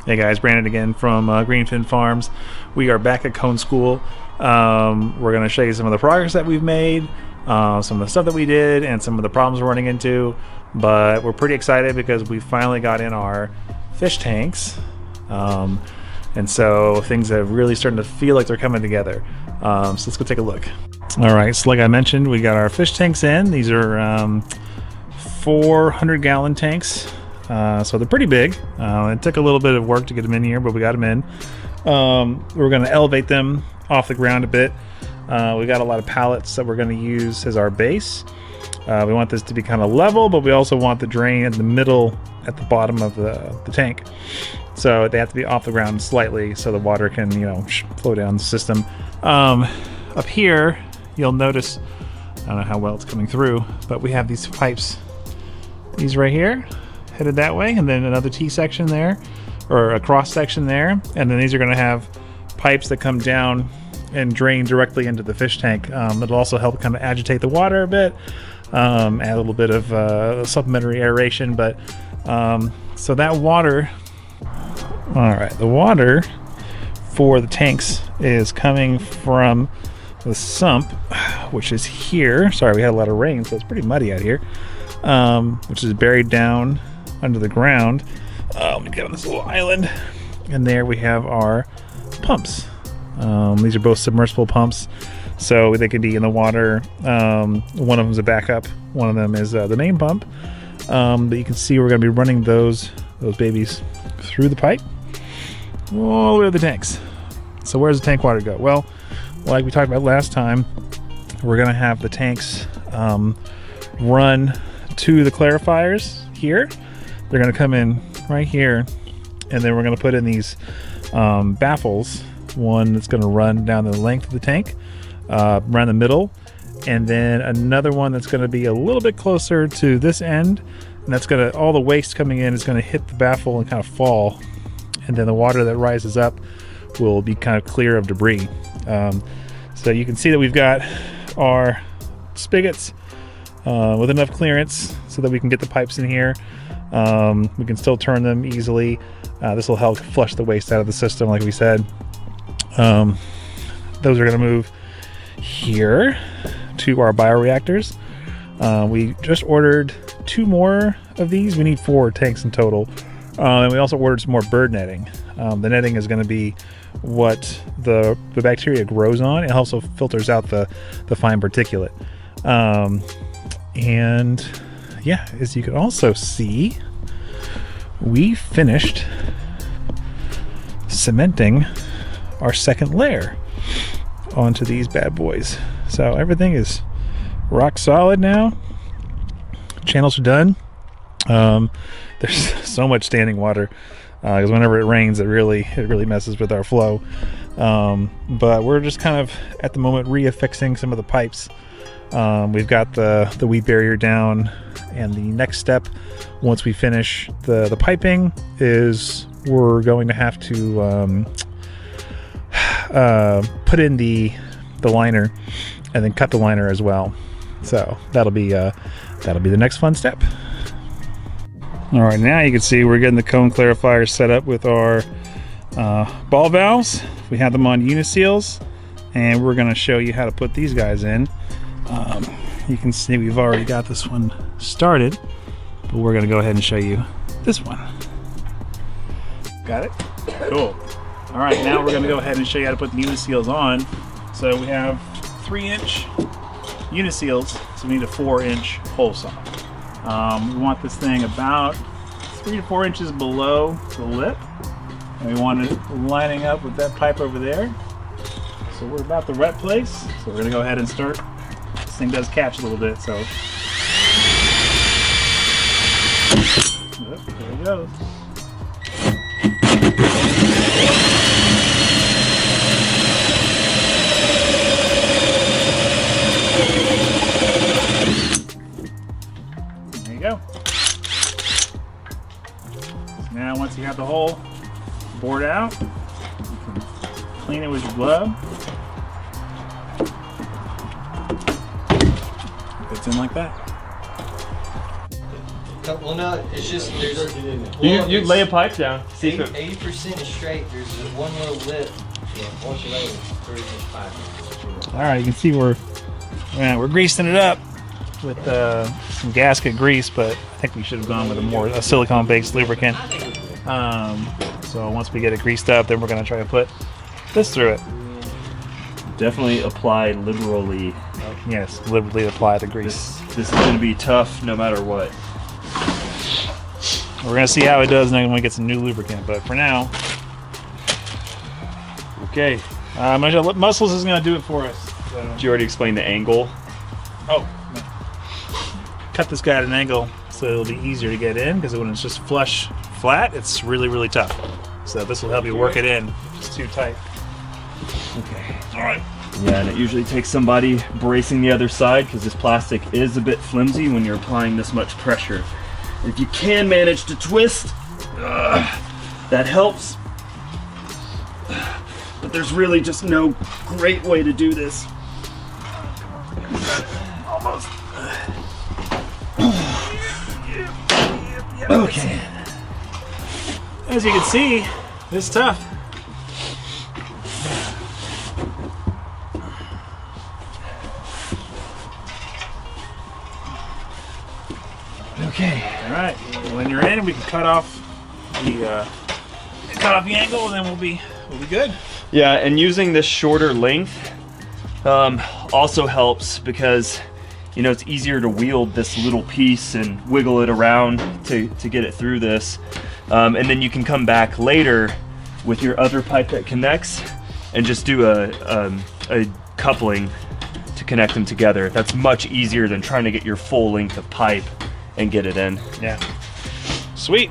Hey guys, Brandon again from Greenfin Farms. We are back at KOAN School. We're going to show you some of the progress that we've made, some of the stuff that we did, and some of the problems we're running into. But we're pretty excited because we finally got in our fish tanks. And so things are really starting to feel like they're coming together. So let's go take a look. All right, so like I mentioned, we got our fish tanks in. These are 400-gallon tanks. So they're pretty big. It took a little bit of work to get them in here, but we got them in. We're going to elevate them off the ground a bit. We got a lot of pallets that we're going to use as our base. We want this to be kind of level, but we also want the drain in the middle at the bottom of the tank. So they have to be off the ground slightly so the water can, flow down the system. Up here, you'll notice, I don't know how well it's coming through, but we have these pipes. These right here, headed that way, and then another T-section there, or a cross-section there, and then these are going to have pipes that come down and drain directly into the fish tank. It'll also help kind of agitate the water a bit, add a little bit of supplementary aeration, but so that water, all right, the water for the tanks is coming from the sump, which is here. Sorry, we had a lot of rain, so it's pretty muddy out here, which is buried down under the ground. Let me get on this little island, and there we have our pumps. These are both submersible pumps, so they could be in the water. One of them is a backup, one of them is the main pump, but you can see we're going to be running those babies through the pipe all the way to the tanks. So where does the tank water go? Well, like we talked about last time, we're going to have the tanks run to the clarifiers here. They're going to come in right here, and then we're going to put in these baffles. One that's going to run down the length of the tank, around the middle, and then another one that's going to be a little bit closer to this end, and that's going to, all the waste coming in is going to hit the baffle and kind of fall, and then the water that rises up will be kind of clear of debris. So you can see that we've got our spigots with enough clearance so that we can get the pipes in here. We can still turn them easily. This will help flush the waste out of the system, like we said. Those are going to move here to our bioreactors. We just ordered 2 more of these. We need 4 tanks in total. And we also ordered some more bird netting. The netting is going to be what the bacteria grows on. It also filters out the fine particulate. And yeah, as you can also see, we finished cementing our second layer onto these bad boys. So everything is rock solid now. Channels are done. There's so much standing water because whenever it rains, it really messes with our flow. But we're just kind of at the moment reaffixing some of the pipes. We've got the weed barrier down, and the next step once we finish the piping is we're going to have to put in the liner and then cut the liner as well. So that'll be the next fun step. All right, now you can see we're getting the KOAN clarifiers set up with our ball valves. We have them on uniseals, and we're going to show you how to put these guys in. You can see we've already got this one started, but we're going to go ahead and show you this one. Got it? Cool. All right, now we're going to go ahead and show you how to put the uniseals on. So we have 3-inch uniseals, so we need a 4-inch hole saw. We want this thing about 3 to 4 inches below the lip, and we want it lining up with that pipe over there. So we're about the right place, so we're going to go ahead and start. This thing does catch a little bit, so there it goes. There you go. So now once you have the hole bored out, you can clean it with your glove. Fits in like that. Well, no, it's just there's. You lay a pipe down. See if it, 80% is straight. There's one little lip. Yeah, once you lay it, pretty much pipe. All right, you can see we're greasing it up with some gasket grease, but I think we should have gone with a silicone-based lubricant. So once we get it greased up, then we're going to try to put this through it. definitely apply liberally. Yes, liberally apply the grease. This is going to be tough no matter what. We're going to see how it does when we get some new lubricant, but for now... Okay. Muscles is going to do it for us. So. Did you already explain the angle? Oh. Cut this guy at an angle so it'll be easier to get in, because when it's just flush flat, it's really, really tough. So this will help you work it in. It's too tight. Okay. All right. Yeah, and it usually takes somebody bracing the other side because this plastic is a bit flimsy when you're applying this much pressure. If you can manage to twist, that helps. But there's really just no great way to do this. Almost. Okay. As you can see, it's tough. Okay. All right. When you're in, we can cut off the angle, and then we'll be good. Yeah, and using this shorter length also helps because it's easier to wield this little piece and wiggle it around to get it through this, and then you can come back later with your other pipe that connects and just do a coupling to connect them together. That's much easier than trying to get your full length of pipe and get it in. Yeah. Sweet.